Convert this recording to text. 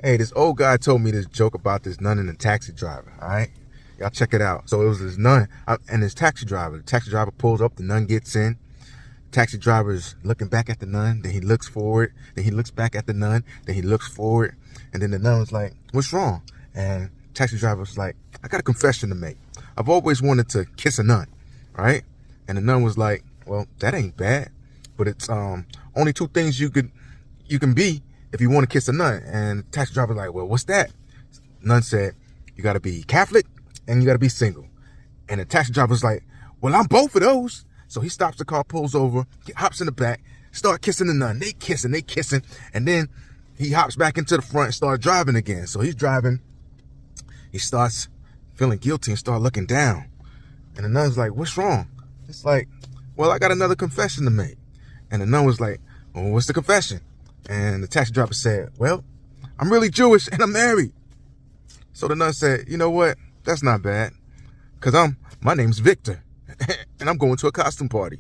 Hey, this old guy told me this joke about this nun and the taxi driver, all right? Y'all check it out. So it was this nun and this taxi driver. The taxi driver pulls up, the nun gets in. Taxi driver is looking back at the nun, then he looks forward, then he looks back at the nun, then he looks forward, and then the nun was like, what's wrong? And taxi driver was like, I got a confession to make. I've always wanted to kiss a nun, right? And the nun was like, well, that ain't bad, but it's only two things you can be if you want to kiss a nun. And the taxi driver was like, well, what's that? Nun said, you got to be Catholic and you got to be single. And the taxi driver was like, well, I'm both of those. So he stops the car, pulls over, hops in the back, start kissing the nun. They kissing. And then he hops back into the front and start driving again. So he's driving. He starts feeling guilty and start looking down. And the nun's like, what's wrong? It's like, well, I got another confession to make. And the nun was like, well, what's the confession? And the taxi driver said, well, I'm really Jewish and I'm married. So the nun said, you know what? That's not bad. Because my name's Victor. And I'm going to a costume party.